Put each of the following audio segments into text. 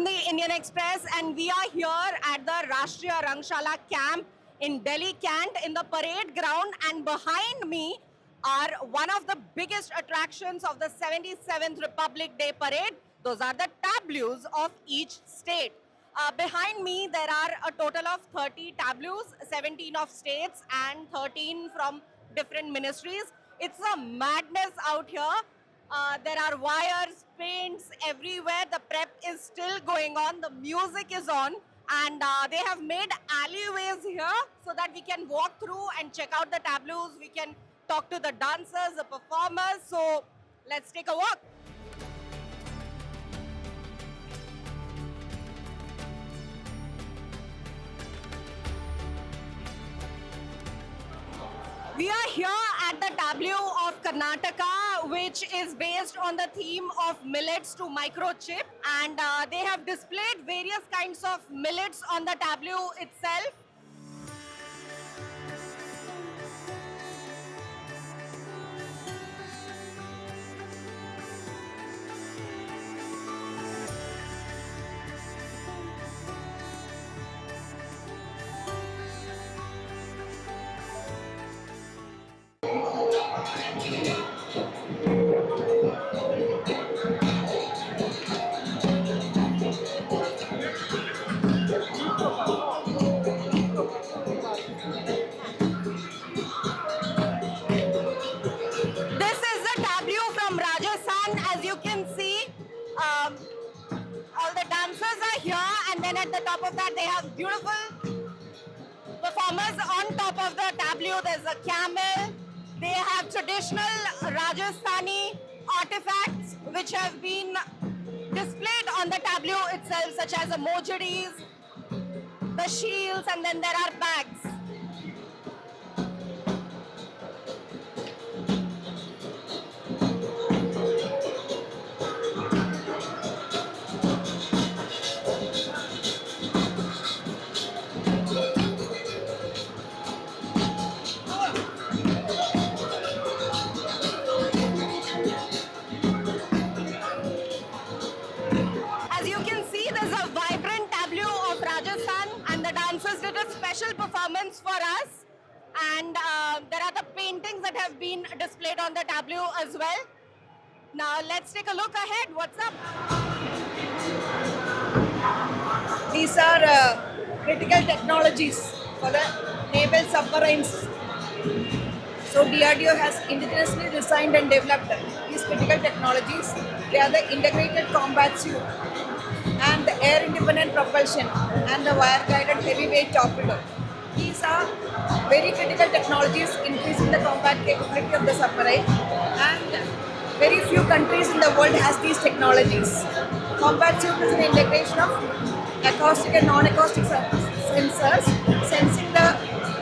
from the Indian Express, and we are here at the Rashtriya Rangshala camp in Delhi Cant in the parade ground. And behind me are one of the biggest attractions of the 77th Republic Day parade. Those are the tableaus of each state. Behind me, there are a total of 30 tableaus, 17 of states and 13 from different ministries. It's a madness out here. There are wires, paints everywhere. The prep is still going on. The music is on. And they have made alleyways here so that we can walk through and check out the tableaus. We can talk to the dancers, the performers. So let's take a walk. We are here at the tableau of Karnataka, which is based on the theme of millets to microchip. And they have displayed various kinds of millets on the tableau itself. This is the tableau from Rajasthan. As you can see, all the dancers are here, and then at the top of that, they have beautiful performers on top of the tableau. There's a camel. They have traditional Rajasthani artifacts which have been displayed on the tableau itself, such as the mojaris, the shields, and then there are bags. As you can see, there's a vibrant tableau of Rajasthan, and the dancers did a special performance for us. And there are the paintings that have been displayed on the tableau as well. Now let's take a look ahead. What's up? These are critical technologies for the naval submarines. So DRDO has indigenously designed and developed these critical technologies. They are the integrated combat suit and the air independent propulsion and the wire guided heavyweight torpedo. These are very critical technologies increasing the combat capability of the submarine, and very few countries in the world has these technologies. Combat suit is an integration of acoustic and non-acoustic sensors sensing the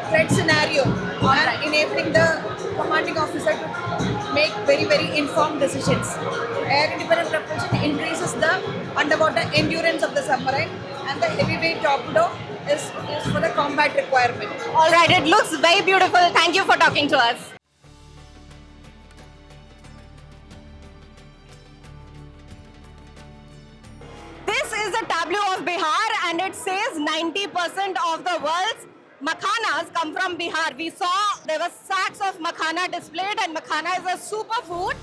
threat scenario and enabling the commanding officer to make very informed decisions. Air independent propulsion increases the underwater endurance of the submarine, and the heavyweight torpedo is for the combat requirement. All right, it looks very beautiful. Thank you for talking to us. This is a tableau of Bihar, and it says 90% of the world's makhanas come from Bihar. We saw there were sacks of makhana displayed, and makhana is a superfood.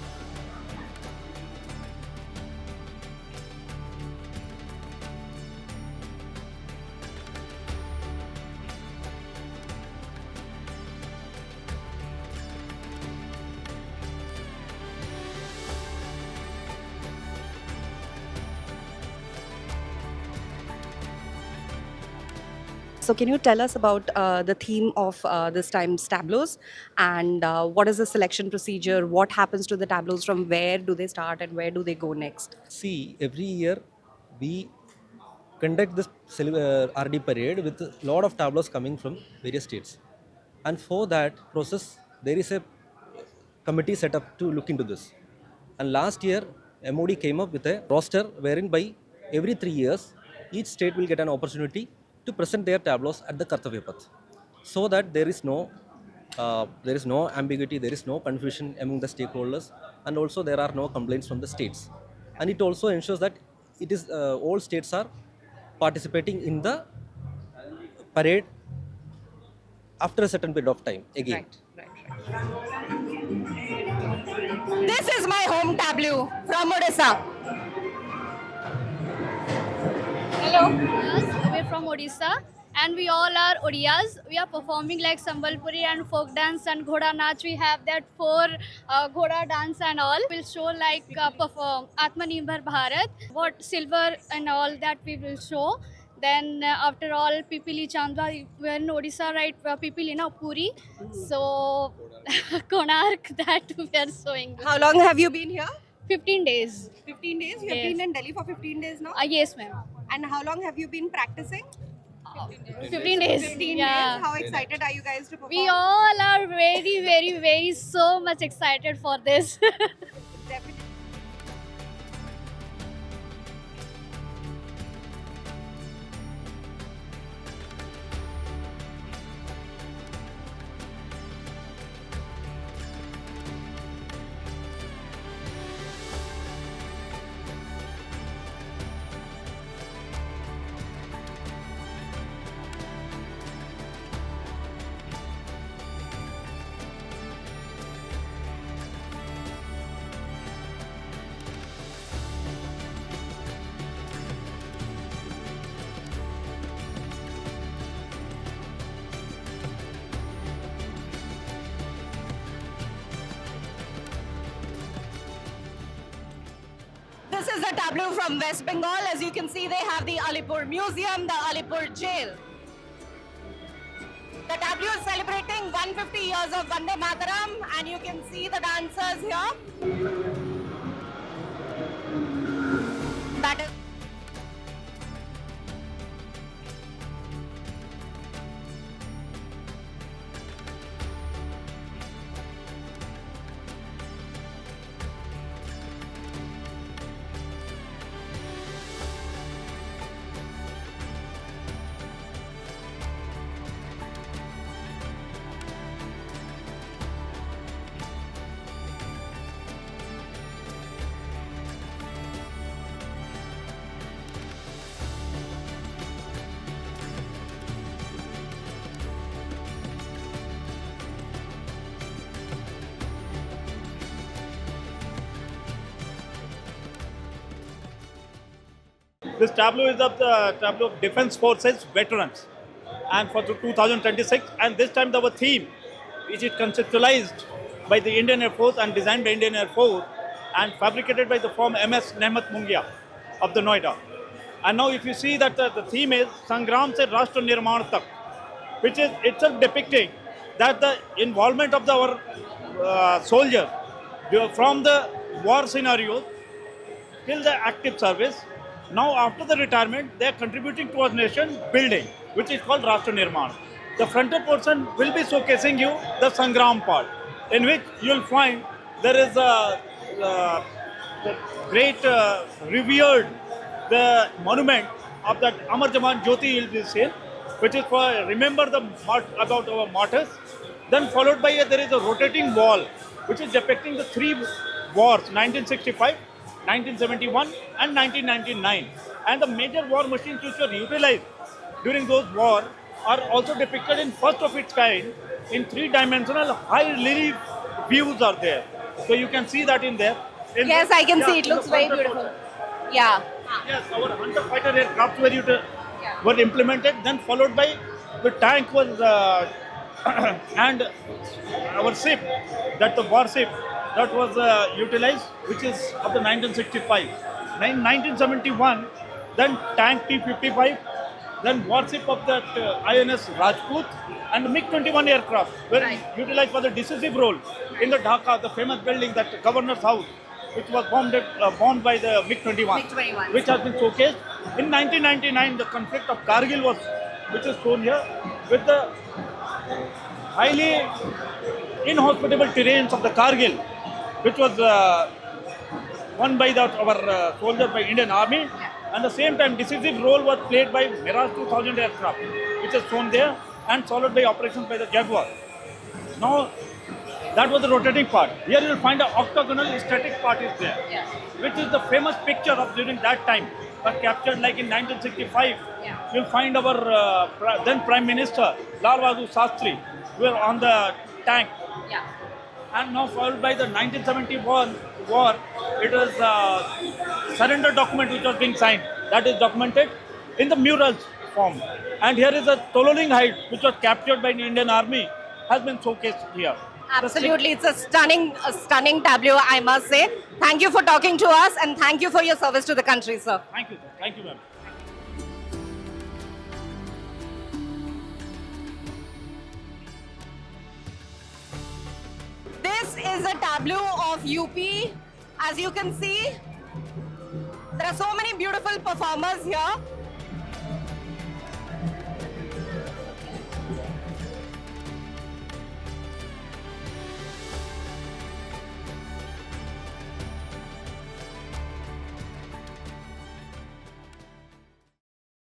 So can you tell us about the theme of this time's tableaus, and what is the selection procedure? What happens to the tableaus? From where do they start and where do they go next? See, every year we conduct this RD parade with a lot of tableaus coming from various states. And for that process, there is a committee set up to look into this. And last year, MOD came up with a roster wherein by every 3 years, each state will get an opportunity to present their tableaus at the Kartavya Path, so that there is no ambiguity, there is no confusion among the stakeholders, and also there are no complaints from the states. And it also ensures that it is all states are participating in the parade after a certain period of time again. This is my home tableau from Odisha. Hello. Yes, we're from Odisha and we all are Odiyas. We are performing like Sambalpuri and folk dance and Ghoda Nach. We have that four Ghoda dance and all. We'll show like perform Atmanirbhar Bharat, what silver and all that we will show. Then after all, Pipili Chandra, we're in Odisha, right? Pipili na Puri. So Konark that we are showing. How long have you been here? 15 days. 15 days? You have Yes. been in Delhi for 15 days now? Yes, ma'am. And how long have you been practicing? 15 days. 15 Yeah. days. How excited are you guys to perform? We all are very, very, very so much excited for this. Definitely. This is a tableau from West Bengal. As you can see, they have the Alipur Museum, the Alipur Jail. The tableau is celebrating 150 years of Vande Mataram, and you can see the dancers here. That is. This tableau is of the tableau of Defence Forces veterans, and for 2026. And this time our theme, which is conceptualized by the Indian Air Force and designed by Indian Air Force, and fabricated by the firm MS Nehmat Mungia of the Noida. And now, if you see that the theme is Sangram se Rashtra Nirman Tak, which is itself depicting that the involvement of our soldiers from the war scenarios till the active service. Now, after the retirement, they are contributing towards nation building, which is called Rashtra Nirman. The frontal portion will be showcasing you the Sangram part, in which you will find there is a the great revered the monument of that Amar Jawan Jyoti will be seen, which is for remember the about our martyrs. Then followed by there is a rotating wall, which is depicting the three wars: 1965, 1971, and 1999. And the major war machines which were utilized during those wars are also depicted in first of its kind in three-dimensional high relief views are there. So you can see that in there. Yes, I can see. It in the looks very frontal beautiful. portion. Yeah. Yes, our hunter fighter aircraft were implemented, then followed by the tank was and our ship, that the warship that was utilized, which is of the 1965. 1971, then tank T-55, then warship of that INS Rajput, and the MiG-21 aircraft were utilized for the decisive role in the Dhaka, the famous building, that governor's house, which was bombed by the MiG-21, which has been showcased. In 1999, the conflict of Kargil was, which is shown here, with the highly inhospitable terrains of the Kargil, which was won by our soldiers by Indian Army. And the same time, decisive role was played by Mirage 2000 aircraft, which is shown there, and followed by operations by the Jaguar. Now, that was the rotating part. Here you will find an octagonal static part is there, which is the famous picture of during that time, were captured like in 1965. Yeah. You'll find our then Prime Minister Lal Bahadur Shastri were on the tank. Yeah. And now followed by the 1971 war, it was surrender document which was being signed. That is documented in the murals form. And here is a Tololing height which was captured by the Indian Army has been showcased here. Absolutely, it's a stunning tableau, I must say. Thank you for talking to us and thank you for your service to the country, sir. Thank you, sir. Thank you, ma'am. This is a tableau of UP. As you can see, there are so many beautiful performers here.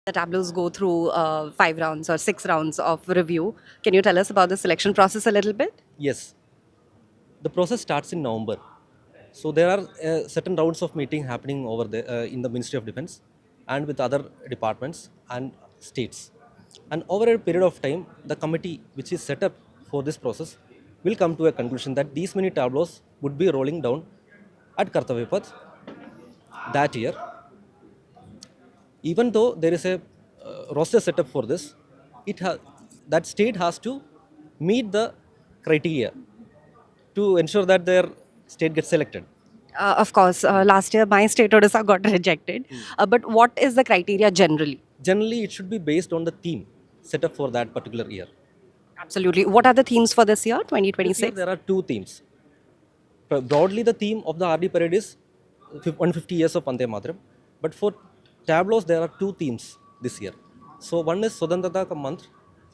The tableaus go through 5 rounds or 6 rounds of review. Can you tell us about the selection process a little bit? Yes. The process starts in November. So there are certain rounds of meeting happening over there in the Ministry of Defense and with other departments and states. And over a period of time, the committee which is set up for this process will come to a conclusion that these many tableaus would be rolling down at Kartavya Path that year. Even though there is a roster set up for this, that state has to meet the criteria to ensure that their state gets selected. Of course, last year my state Odisha got rejected. But what is the criteria generally? Generally, it should be based on the theme set up for that particular year. Absolutely. What are the themes for this year, This year 2026? there are two themes. Broadly, the theme of the RD parade is 150 years of Vande Mataram. But for tableaus, there are two themes this year. So one is Swatantrata Ka Mantra,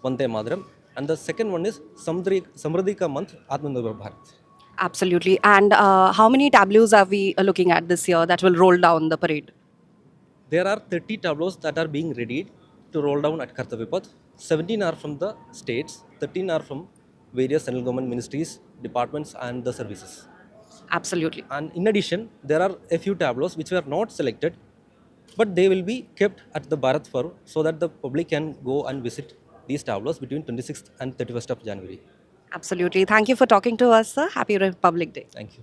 Vande Mataram, and the second one is Samriddhi Ka Mantra, Atmanirbhar Bharat. Absolutely. And how many tableaus are we looking at this year that will roll down the parade? There are 30 tableaus that are being readied to roll down at Kartavya Path. 17 are from the states, 13 are from various central government ministries, departments, and the services. Absolutely. And in addition, there are a few tableaus which were not selected, but they will be kept at the Bharat Parv so that the public can go and visit these tableaus between 26th and 31st of January. Absolutely. Thank you for talking to us, sir. Happy Republic Day. Thank you.